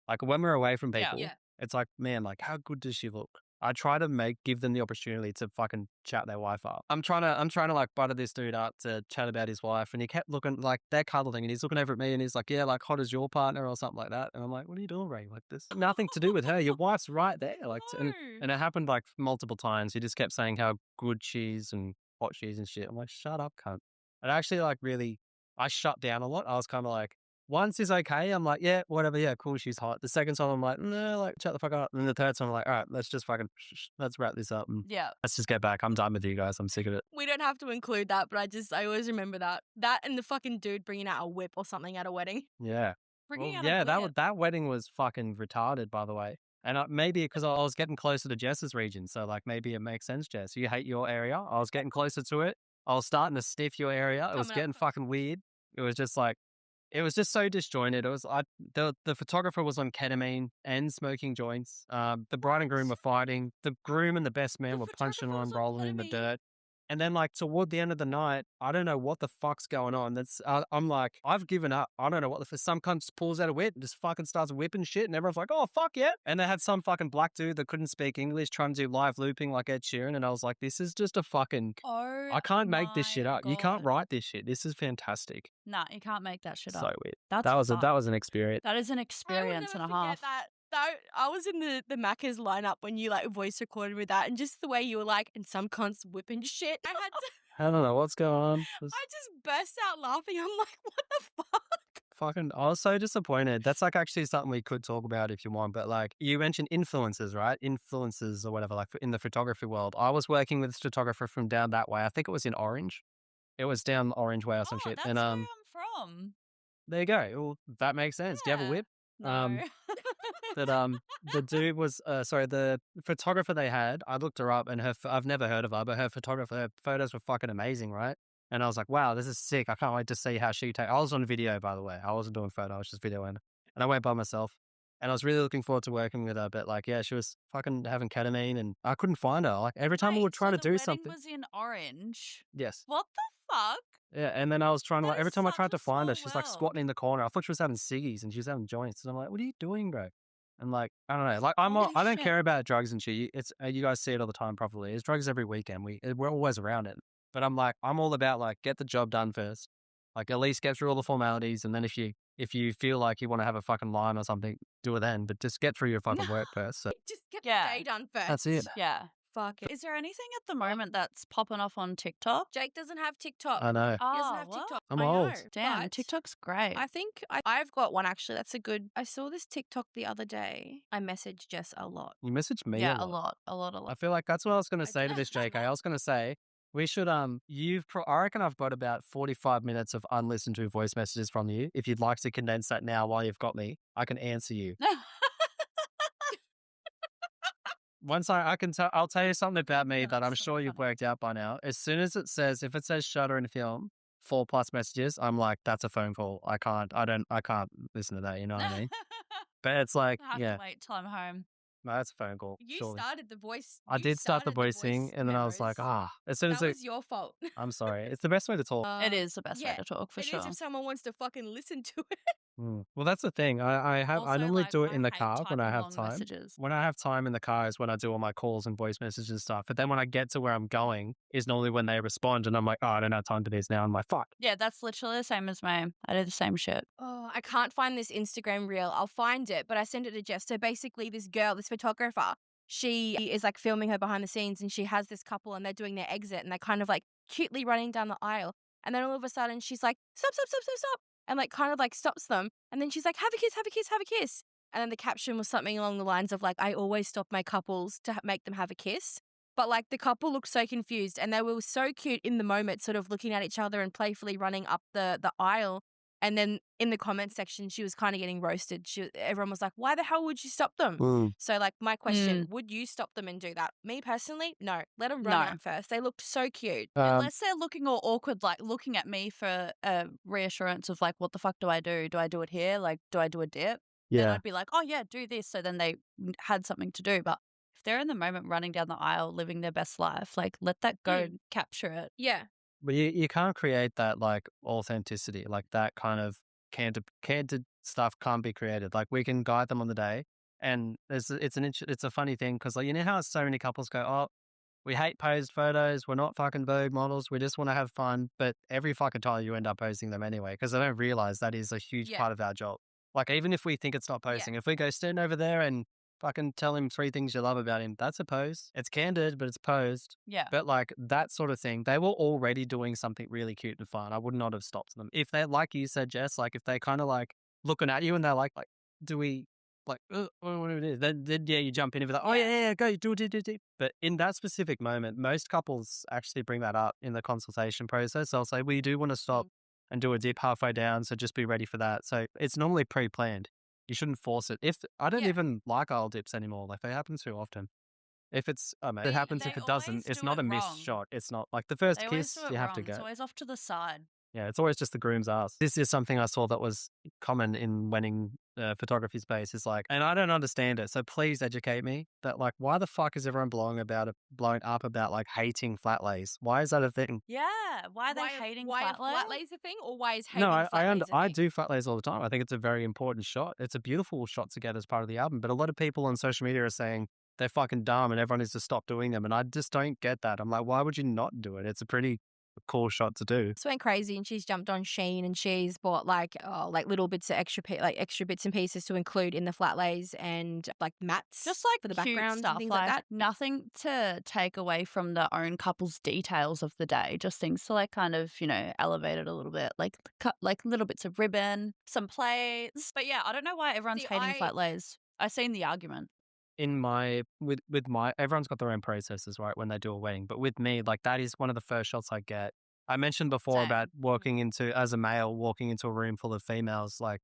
Like when we're away from Yeah. people, Yeah. it's like, man, like how good does she look? I try to give them the opportunity to fucking chat their wife up. I'm trying to like butter this dude up to chat about his wife, and he kept looking like they're cuddling, and he's looking over at me, and he's like, yeah, like hot as your partner or something like that. And I'm like, what are you doing, Ray? Like this, nothing to do with her. Your wife's right there. Like, No. and it happened like multiple times. He just kept saying how good she is and hot she is and shit. I'm like, shut up, cunt. And actually, like really, I shut down a lot. I was kind of like, Once is okay. I'm like, yeah, whatever. Yeah, cool. She's hot. The second time, I'm like, no, like, shut the fuck up. And then the third time, I'm like, all right, let's just fucking, let's wrap this up and Yeah. let's just get back. I'm done with you guys. I'm sick of it. We don't have to include that, but I always remember that. That and the fucking dude bringing out a whip or something at a wedding. Yeah. Bringing Well, out yeah, a whip. that wedding was fucking retarded, by the way. And maybe because I was getting closer to Jess's region, so like maybe it makes sense, Jess. You hate your area. I was getting closer to it. I was starting to sniff your area. It was Coming up getting close. fucking weird. It was just like it was just so disjointed. It was the photographer was on ketamine and smoking joints. The bride and groom were fighting. The groom and the best man The were punching photographer on, was on rolling in the ketamine. dirt. And then, like, toward the end of the night, I don't know what the fuck's going on. I'm like, I've given up. I don't know what for some cunt just pulls out a whip and just fucking starts whipping shit. And everyone's like, oh, fuck yeah. And they had some fucking black dude that couldn't speak English trying to do live looping like Ed Sheeran. And I was like, this is just a fucking, Oh, I can't make this shit my up. You can't God. write this shit. This is fantastic. Nah, you can't make that shit So up. weird. That's That was an experience. That is an I will experience never and a forget half. that. I was in the Macca's lineup when you like voice recorded with that, and just the way you were like, and some cunts whipping shit. I had to. I don't know what's going on. I just burst out laughing. I'm like, what the fuck? Fucking, I was so disappointed. That's like actually something we could talk about if you want. But like you mentioned influencers, right? Influencers or whatever, like in the photography world. I was working with a photographer from down that way. I think it was in Orange. It was down Orange Way or some Oh, shit. that's And where I'm from. there you go. Well, that makes sense. Do you have a Yeah. whip? No. That the dude was sorry, the photographer they had, I looked her up and I've never heard of her, but her photos were fucking amazing, right? And I was like, wow, this is sick. I can't wait to see how she take. I was on video, by the way. I wasn't doing photo. I was just videoing. And I went by myself. And I was really looking forward to working with her. But like, yeah, she was fucking having ketamine and I couldn't find her. Like every time we would try so to the do wedding something. was in Orange. Yes. What the fuck? Yeah. And then I was trying to That like, every is time I such tried a to find her, small she's like world. squatting in the corner. I thought she was having ciggies and she was having joints. And I'm like, what are you doing, bro? And like, I don't know. Like, Holy I don't shit. care about drugs and shit. It's you guys see it all the time. Probably, it's drugs every weekend. We're always around it. But I'm like, I'm all about like get the job done first. Like at least get through all the formalities, and then if you feel like you want to have a fucking line or something, do it then. But just get through your fucking work first. So Just get Yeah. the day done first. that's it. Yeah. Fuck it. Is there anything at the moment that's popping off on TikTok? Jake doesn't have TikTok. I know. He doesn't Oh, have what? TikTok. I'm I old. know. Damn, but TikTok's great. I think I've got one actually. That's a good. I saw this TikTok the other day. I messaged Jess a lot. You messaged me yeah, a lot. a lot. I feel like that's what I was going to I say to did. this, JK. I was going to say we should I reckon I've got about 45 minutes of unlistened to voice messages from you. If you'd like to condense that now while you've got me, I can answer you. Once I can tell, I'll tell you something about me Yeah, that I'm that's so sure you've funny. worked out by now. As soon as if it says shutter in film, 4+ messages, I'm like, that's a phone call. I can't listen to that. You know what I mean? But it's like, I have yeah, to wait till I'm home. no, that's a phone call. You Surely. started the voice. I you did start the started voice thing, and then I was like, memos. as soon as That was your fault. I'm sorry. It's the best way to talk. It is the best way yeah, to talk for It sure. is if someone wants to fucking listen to it. Well, that's the thing. I Also, normally like, do it I in the hate car when I typing have long time. messages. When I have time in the car is when I do all my calls and voice messages and stuff. But then when I get to where I'm going is normally when they respond and I'm like, oh, I don't have time to this now. I'm like, fuck. Yeah, that's literally the same as me. I do the same shit. Oh, I can't find this Instagram reel. I'll find it, but I sent it to Jess. So basically, this girl, this photographer, she is like filming her behind the scenes, and she has this couple, and they're doing their exit, and they're kind of like cutely running down the aisle, and then all of a sudden, she's like, stop, stop, stop, stop, stop, and like kind of like stops them, and then she's like, have a kiss, have a kiss, have a kiss, and then the caption was something along the lines of like, I always stop my couples to make them have a kiss. But like the couple looked so confused, and they were so cute in the moment, sort of looking at each other and playfully running up the aisle. And then in the comment section, she was kind of getting roasted. Everyone was like, why the hell would you stop them? So like my question, would you stop them and do that? Me personally, no. Let them run No. out first. They looked so cute. Unless they're looking all awkward, like looking at me for a reassurance of like, what the fuck do I do? Do I do it here? Like, do I do a dip? Then Yeah. I'd be like, oh yeah, do this. So then they had something to do. But if they're in the moment running down the aisle, living their best life, like let that go, capture it. Yeah. But you can't create that like authenticity, like that kind of candid stuff can't be created. Like we can guide them on the day, and it's a funny thing because like you know how so many couples go, oh, we hate posed photos, we're not fucking Vogue models, we just want to have fun, but every fucking time you end up posting them anyway because they don't realize that is a huge part of our job. Like even if we think it's not posting, if we go stand over there and fucking tell him 3 things you love about him. That's a pose. It's candid, but it's posed. Yeah. But like that sort of thing, they were already doing something really cute and fun. I would not have stopped them. If they, like you said, Jess, like if they kind of like looking at you and they're like, do we like, what it is? Then yeah, you jump in and be like, oh yeah, go do it. But in that specific moment, most couples actually bring that up in the consultation process. They'll say, we do want to stop Mm. and do a dip halfway down, so just be ready for that. So it's normally pre-planned. You shouldn't force it. If I don't Yeah. even like aisle dips anymore, like they happen too often. If it's, it happens. They If it doesn't, always it's do not it a missed wrong. shot. It's not like the first They always do kiss. it You have to wrong. It's go. always off to the side. Yeah, it's always just the groom's ass. This is something I saw that was common in wedding photography space. Is like, and I don't understand it. So please educate me. That like, why the fuck is everyone blowing up about like hating flat lays? Why is that a thing? Yeah. Why are they hating why flat are flat lay? lays a thing, or why is No, hating flat lays a I thing? do flat lays all the time. I think it's a very important shot. It's a beautiful shot to get as part of the album. But a lot of people on social media are saying they're fucking dumb and everyone needs to stop doing them. And I just don't get that. I'm like, why would you not do it? It's a pretty cool shot to do. Just went crazy, and she's jumped on Shein, and she's bought like little bits of extra bits and pieces to include in the flat lays, and like mats Just like for the cute backgrounds and stuff, things like like that. nothing to take away from the own couple's details of the day. Just things to like kind of, elevate it a little bit, like cut like little bits of ribbon, some plates. But yeah, I don't know why everyone's See, hating flat lays. I've seen the argument. In my with my everyone's got their own processes, right, when they do a wedding. But with me, like that is one of the first shots I get. I mentioned before about Same. walking into as a male, walking into a room full of females, like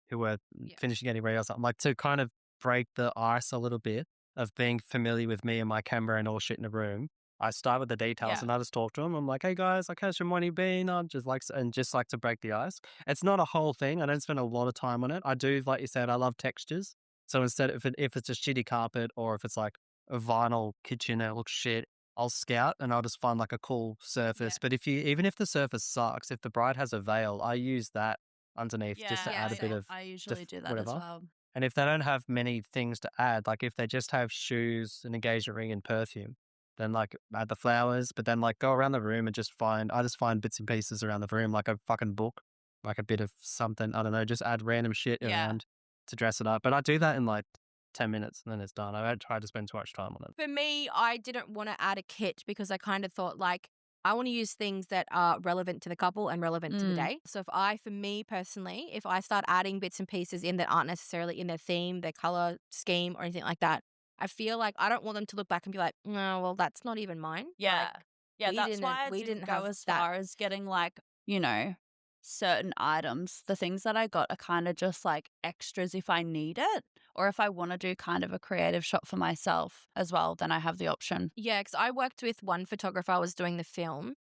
who were Yeah. finishing getting ready or something, like to kind of break the ice a little bit of being familiar with me and my camera and all shit in the room. I start with the details Yeah. and I just talk to them. I'm like, hey guys, like how's your morning been? I'm just like, and just like to break the ice. It's not a whole thing. I don't spend a lot of time on it. I do, like you said, I love textures. So instead, if it's a shitty carpet or if it's like a vinyl kitchen and it looks shit, I'll scout and I'll just find like a cool Yeah. surface. But even if the surface sucks, if the bride has a veil, I use that underneath just to Yeah, add a bit same. of I usually do that as whatever. well. And if they don't have many things to add, like if they just have shoes, an engagement ring, and perfume, then like add the flowers. But then like go around the room and I just find bits and pieces around the room, like a fucking book, like a bit of something. I don't know, just add random shit Yeah. around to dress it up. But I do that in like 10 minutes and then it's done. I don't try to spend too much time on it. For me, I didn't want to add a kit because I kind of thought like I want to use things that are relevant to the couple and relevant to the day. So for me personally, if I start adding bits and pieces in that aren't necessarily in their theme, their color scheme or anything like that, I feel like I don't want them to look back and be like, no, well, that's not even mine. Yeah. Like Yeah, that's why I we didn't didn't go have as that. far as getting like, certain items. The things that I got are kind of just like extras if I need it or if I want to do kind of a creative shot for myself as well, then I have the option. Yeah, because I worked with one photographer. I was doing the film,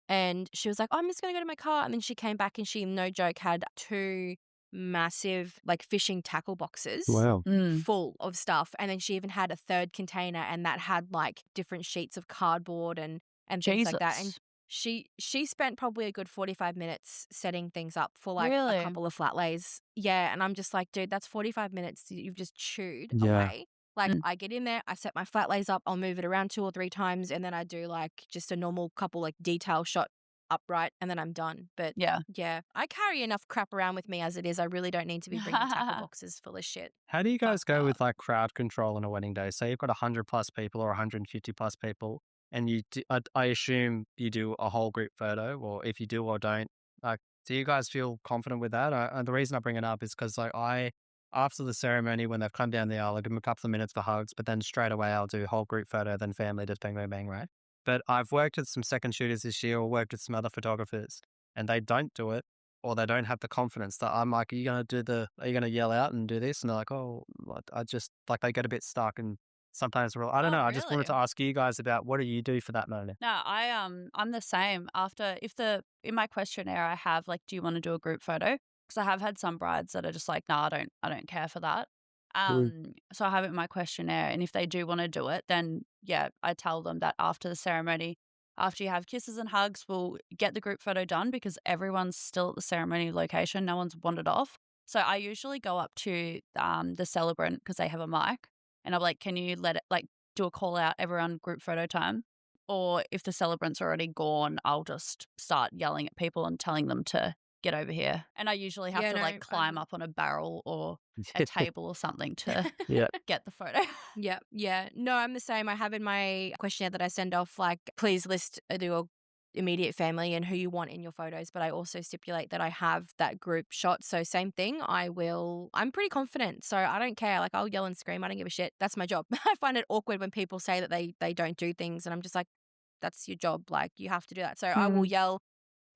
and she was like, "Oh, I'm just going to go to my car." And then she came back and she, no joke, had two massive, like, fishing tackle boxes Wow. full of stuff. And then she even had a third container, and that had, like, different sheets of cardboard and things like that. And Jesus. she spent probably a good 45 minutes setting things up for, like, a Really? couple of flat lays. Yeah, and I'm just like, "Dude, that's 45 minutes that you've just chewed Yeah. away." Like, Mm. I get in there, I set my flat lays up, I'll move it around 2 or 3 times, and then I do, like, just a normal couple, like, detail shot upright, and then I'm done. But, Yeah. yeah, I carry enough crap around with me as it is. I really don't need to be bringing tackle boxes full of shit. How do you guys Fuck go that. with like crowd control on a wedding day? Say you've got 100 plus people or 150 plus people, and I assume you do a whole group photo, or if you do or don't, like, do you guys feel confident with that? And the reason I bring it up is because like after the ceremony, when they've come down the aisle, I give them a couple of minutes for hugs, but then straight away I'll do whole group photo, then family, just bang, bang, bang, right? But I've worked with some second shooters this year or worked with some other photographers, and they don't do it or they don't have the confidence that I'm like, are you going to yell out and do this? And they're like, oh, what- I just like, they get a bit stuck. And sometimes I don't Oh, know. I just wanted to really? ask you guys about what do you do for that moment? No, I'm the same. After if the in my questionnaire I have like, do you want to do a group photo? Because I have had some brides that are just like, no, I don't care for that. Mm. So I have it in my questionnaire, and if they do want to do it, then yeah, I tell them that after the ceremony, after you have kisses and hugs, we'll get the group photo done because everyone's still at the ceremony location. No one's wandered off. So I usually go up to the celebrant because they have a mic, and I'm like, can you let it like do a call out, everyone group photo time? Or if the celebrant's already gone, I'll just start yelling at people and telling them to get over here. And I usually have Yeah, to no, like climb up on a barrel or a table or something to Yeah. get the photo. Yeah, yeah. No, I'm the same. I have in my questionnaire that I send off, like, please list your immediate family and who you want in your photos. But I also stipulate that I have that group shot. So same thing. I'm pretty confident. So I don't care. Like, I'll yell and scream. I don't give a shit. That's my job. I find it awkward when people say that they don't do things. And I'm just like, that's your job. Like, you have to do that. So I will yell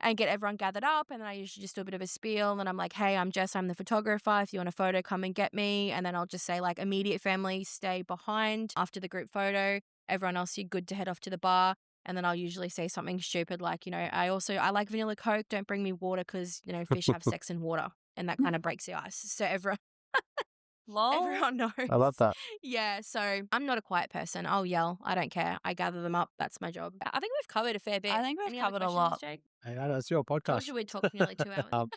and get everyone gathered up. And then I usually just do a bit of a spiel. And I'm like, hey, I'm Jess. I'm the photographer. If you want a photo, come and get me. And then I'll just say, like, immediate family, stay behind after the group photo. Everyone else, you're good to head off to the bar. And then I'll usually say something stupid like, I like vanilla Coke. Don't bring me water because, fish have sex in water. And that kind of breaks the ice. So Lol. everyone knows. I love that. Yeah, so I'm not a quiet person. I'll yell. I don't care. I gather them up. That's my job. I think we've covered a fair bit. I think we've Any other covered a questions, lot. Jake? Hey, I know, it's your Told podcast. you we'd talk for nearly 2 hours.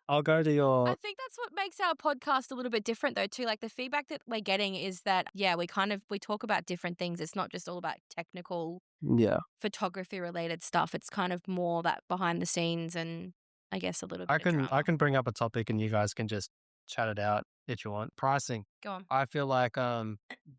I'll go to your. I think that's what makes our podcast a little bit different though too. Like the feedback that we're getting is that, yeah, we talk about different things. It's not just all about technical Yeah. photography related stuff. It's kind of more that behind the scenes and I guess a little I bit of can drama. bring up a topic and you guys can just chat it out if you want. Pricing. Go on. I feel like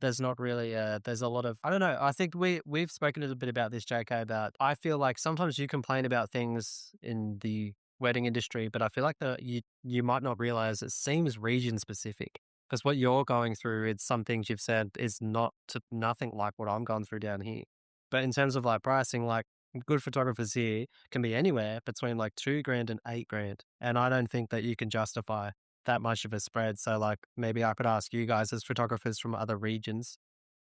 there's not really there's a lot of, I don't know. I think we've spoken a little bit about this, JK, about I feel like sometimes you complain about things in the wedding industry, but I feel like you might not realize it seems region specific. Because what you're going through, it's some things you've said is nothing like what I'm going through down here. But in terms of like pricing, like good photographers here can be anywhere between like 2 grand and 8 grand. And I don't think that you can justify that much of a spread. So like maybe I could ask you guys as photographers from other regions,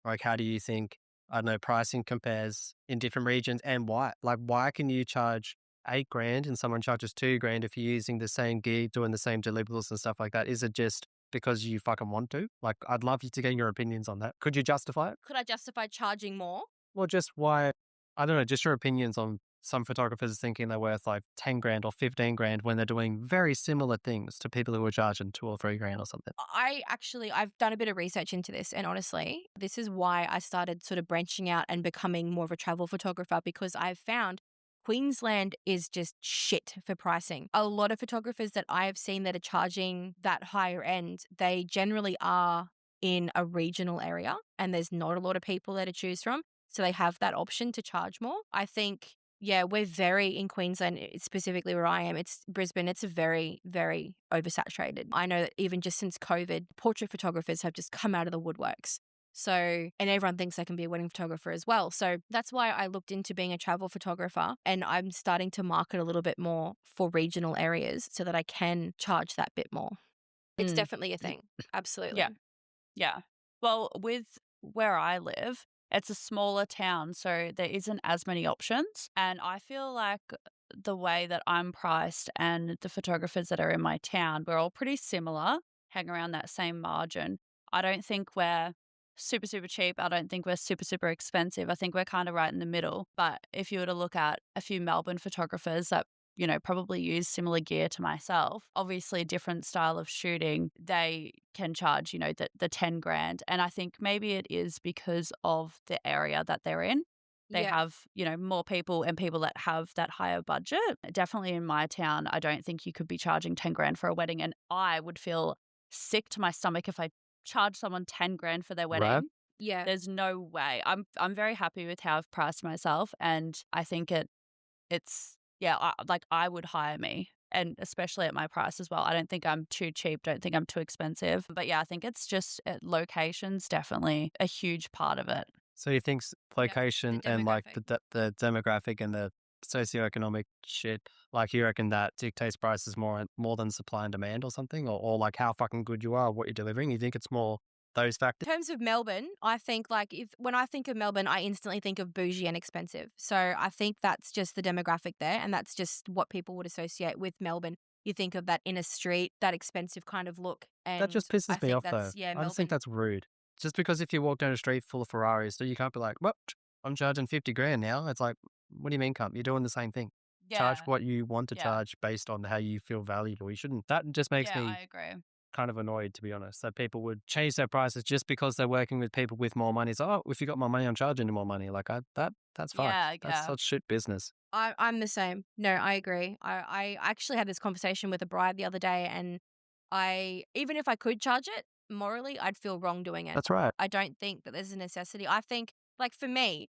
like how do you think, I don't know, pricing compares in different regions and why? Like why can you charge 8 grand and someone charges 2 grand if you're using the same gear, doing the same deliverables and stuff like that? Is it just because you fucking want to? Like I'd love you to get your opinions on that. Could you justify it? Could I justify charging more? Well, just why, I don't know, just your opinions on some photographers thinking they're worth like 10 grand or 15 grand when they're doing very similar things to people who are charging 2 or 3 grand or something. I've done a bit of research into this, and honestly, this is why I started sort of branching out and becoming more of a travel photographer because I've found Queensland is just shit for pricing. A lot of photographers that I have seen that are charging that higher end, they generally are in a regional area and there's not a lot of people there to choose from. So they have that option to charge more. I think, yeah, we're very in Queensland, specifically where I am. It's Brisbane. It's very, very oversaturated. I know that even just since COVID, portrait photographers have just come out of the woodworks. So, and everyone thinks they can be a wedding photographer as well. So that's why I looked into being a travel photographer and I'm starting to market a little bit more for regional areas so that I can charge that bit more. It's Mm. definitely a thing. Absolutely. Yeah. Yeah. Well, with where I live, it's a smaller town, so there isn't as many options. And I feel like the way that I'm priced and the photographers that are in my town, we're all pretty similar, hang around that same margin. I don't think we're super, super cheap. I don't think we're super, super expensive. I think we're kind of right in the middle. But if you were to look at a few Melbourne photographers that probably use similar gear to myself. Obviously, a different style of shooting, they can charge, the 10 grand. And I think maybe it is because of the area that they're in. They Yeah. have, more people and people that have that higher budget. Definitely in my town, I don't think you could be charging 10 grand for a wedding. And I would feel sick to my stomach if I charged someone 10 grand for their wedding. Right. Yeah. There's no way. I'm very happy with how I've priced myself. And I think it's I would hire me, and especially at my price as well. I don't think I'm too cheap. Don't think I'm too expensive. But yeah, I think it's just location's definitely a huge part of it. So you think location the and like demographic. the demographic and the socioeconomic shit, like you reckon that dictates prices more than supply and demand or something, or like how fucking good you are, what you're delivering? You think it's more those factors? In terms of Melbourne, I think like when I think of Melbourne, I instantly think of bougie and expensive. So I think that's just the demographic there, and that's just what people would associate with Melbourne. You think of that inner street, that expensive kind of look, That just and I pisses me think off though. that's I just think Melbourne. that's rude. Just because if you walk down a street full of Ferraris, so you can't be like, well, I'm charging 50 grand now. It's like, what do you mean, cunt? You're doing the same thing. Charge Yeah, what you want to yeah, charge based on how you feel valuable. You shouldn't. That just makes yeah. me I agree. kind of annoyed, to be honest, that people would change their prices just because they're working with people with more money. So, if you got more money, I'm charging you more money. Like that's fucked. Yeah, That's yeah. such shit business. I'm the same. No, I agree. I actually had this conversation with a bride the other day, and even if I could charge it, morally, I'd feel wrong doing it. That's right. I don't think that there's a necessity. I think, like, for me,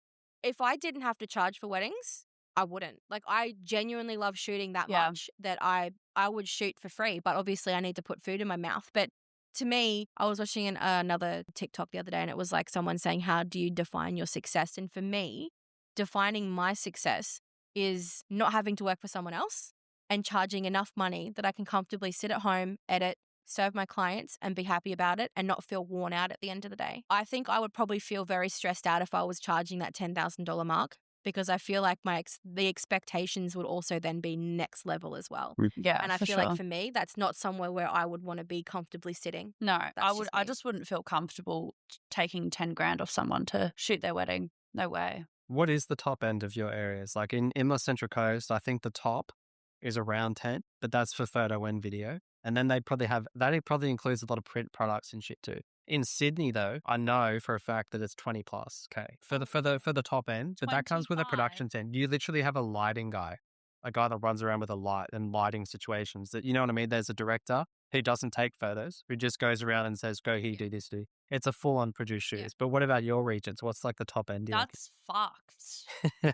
if I didn't have to charge for weddings, I wouldn't. Like, I genuinely love shooting that Yeah. much that I would shoot for free, but obviously I need to put food in my mouth. But to me, I was watching another TikTok the other day, and it was like someone saying, how do you define your success? And for me, defining my success is not having to work for someone else and charging enough money that I can comfortably sit at home, edit, serve my clients, and be happy about it and not feel worn out at the end of the day. I think I would probably feel very stressed out if I was charging that $10,000 mark, because I feel like the expectations would also then be next level as well. Yeah, And I for feel sure. like for me, that's not somewhere where I would want to be comfortably sitting. No, That's just I me. just wouldn't feel comfortable taking 10 grand off someone to shoot their wedding. No way. What is the top end of your areas? Like in the Central Coast, I think the top is around 10, but that's for photo and video. And then that probably includes a lot of print products and shit too. In Sydney though, I know for a fact that it's 20 plus K for the top end, but that comes with a 25. production team. You literally have a lighting guy, a guy that runs around with a light and lighting situations that, you know what I mean? There's a director who doesn't take photos, who just goes around and says, go here, do this, do. It's a full on produced shoot. Yeah. But what about your regions? What's like the top end? That's fucked.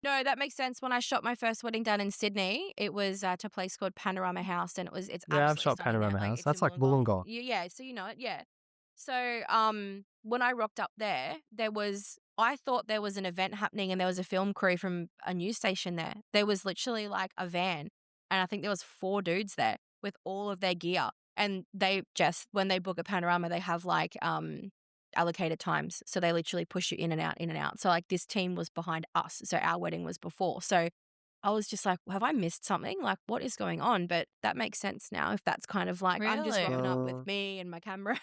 No, that makes sense. When I shot my first wedding down in Sydney, it was at a place called Panorama House, and it's Yeah, I've absolutely shot stunning there. Panorama Like, House. it's That's in like Wollongong. Wollongong. Yeah, so you know it, yeah. So when I rocked up there, I thought there was an event happening, and there was a film crew from a news station there. There was literally like a van, and I think there was 4 dudes there with all of their gear. And when they book a Panorama, they have like allocated times. So they literally push you in and out, in and out. So like this team was behind us. So our wedding was before. So I was just like, have I missed something? Like, what is going on? But that makes sense now. If that's kind of like, I'm just Really? rocking up with me and my camera.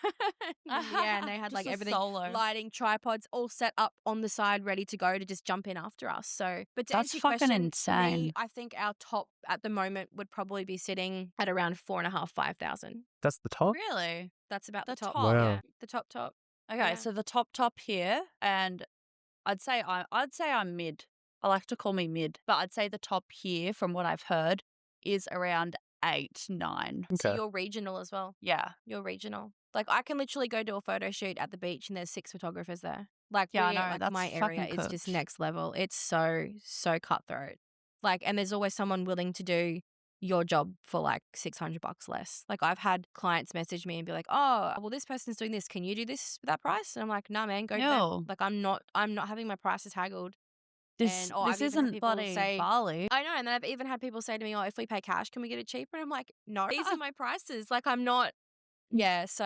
Yeah, and they had Just like a everything, solo. lighting, tripods, all set up on the side, ready to go to just jump in after us. So, but to That's answer your fucking question, for me, insane. I think our top at the moment would probably be sitting at around 4,500, 5,000. That's the top? Really? That's about the The top. top. Wow. Yeah, the top. Okay, Yeah. so the top here, and I'd say I'm mid. I like to call me mid, but I'd say the top here, from what I've heard, is around 8, 9. So Okay. you're regional as well. Yeah. You're regional. Like, I can literally go do a photo shoot at the beach and there's 6 photographers there. Like, Yeah, I know, that's my area fucking is just cooked. next level. It's so cutthroat. Like, and there's always someone willing to do your job for like $600 less. Like, I've had clients message me and be like, oh, well, this person's doing this. Can you do this for that price? And I'm like, nah, man, go to them. No. Like, I'm not having my prices haggled. This I've even had isn't people bloody say, Bali. I know, and then I've even had people say to me, oh, if we pay cash, can we get it cheaper? And I'm like, no, these are my prices. Like, I'm not. Yeah, so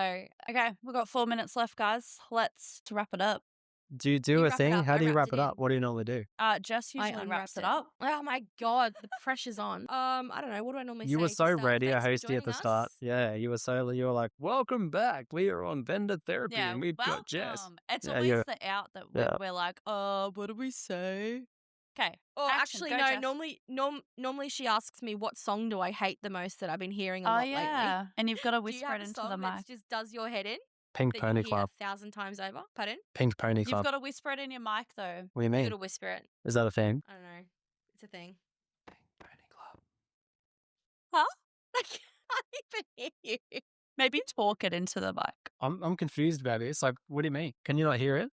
Okay, we've got 4 minutes left, guys. Let's wrap it up. Do you do You a wrap it thing? up. How I do you wrapped wrap it it up? in. What do you normally do? Jess I usually wraps unwrapped it it. up. Oh my god, the pressure's on. I don't know. What do I normally You say? were so Just, ready, thanks for hosty at the joining start. us. Yeah, you were like, welcome back. We are on vendor therapy Yeah, and we've got Jess. welcome. It's Yeah, always you're- the out that yeah. we're like, what do we say? Okay. Oh, action. actually, Go, no. Jess. Normally she asks me what song do I hate the most that I've been hearing a Oh, lot yeah. lately. And you've got to Do you whisper have it a into the song mic. that just does your head in? Pink That Pony you hear Club. 1,000 times over? Pardon? Pink Pony You've Club. got to whisper it in your mic, though. What do you You mean? gotta whisper it. Is that a thing? I don't know. It's a thing. Pink Pony Club. Huh? I can't even hear you. Maybe talk it into the mic. I'm confused about this. Like, what do you mean? Can you not hear it?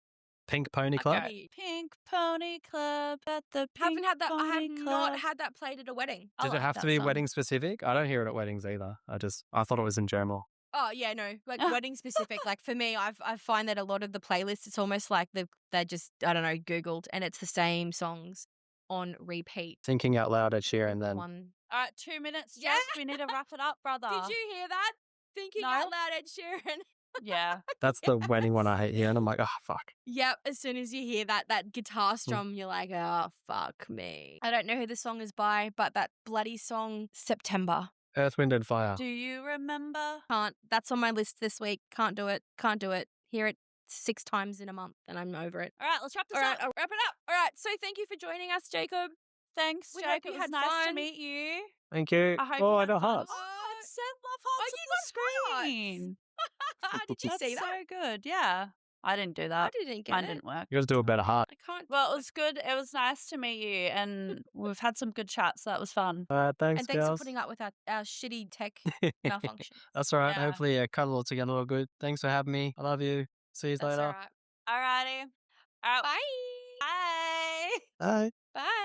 Pink Pony Club? Okay. Pink Pony Club at the Pink I have Pony Club. not had that played at a wedding. I Does it like have that to be song. wedding specific? I don't hear it at weddings either. I thought it was in general. Oh yeah, no, like wedding specific. Like for me, I find that a lot of the playlists, it's almost like they're just, I don't know, Googled, and it's the same songs on repeat. Thinking out loud at Sheeran then. One. All right, 2 minutes, Yeah. Jess. We need to wrap it up, brother. Did you hear that? Thinking No. out loud, Ed Sheeran. Yeah. That's the wedding one I hate hearing. I'm like, oh, fuck. Yep. As soon as you hear that guitar strum, you're like, oh fuck me. I don't know who the song is by, but that bloody song, September. Earth, Wind and Fire. Do you remember? Can't. That's on my list this week. Can't do it. Can't do it. Hear it 6 times in a month, and I'm over it. All right, let's wrap this All right, up. I'll wrap it up. All right. So thank you for joining us, Jacob. Thanks, We hope Jacob. you It was had nice to fun. meet you. Thank you. I hope Oh, you I had know fun. hearts. Oh, it said have hearts you on got the hearts. screen. Did you That's see that? so good. Yeah. I didn't do that. I didn't get Mine it. didn't work. You got to do a better heart. I can't. Well, it was good. It was nice to meet you, and we've had some good chats. So that was fun. All right, thanks, And thanks for girls. putting up with our shitty tech malfunction. That's all right. Yeah. Hopefully, cut it all together all good. Thanks for having me. I love you. See you That's later. all right. Alrighty. All right. Bye. Bye. Bye. Bye.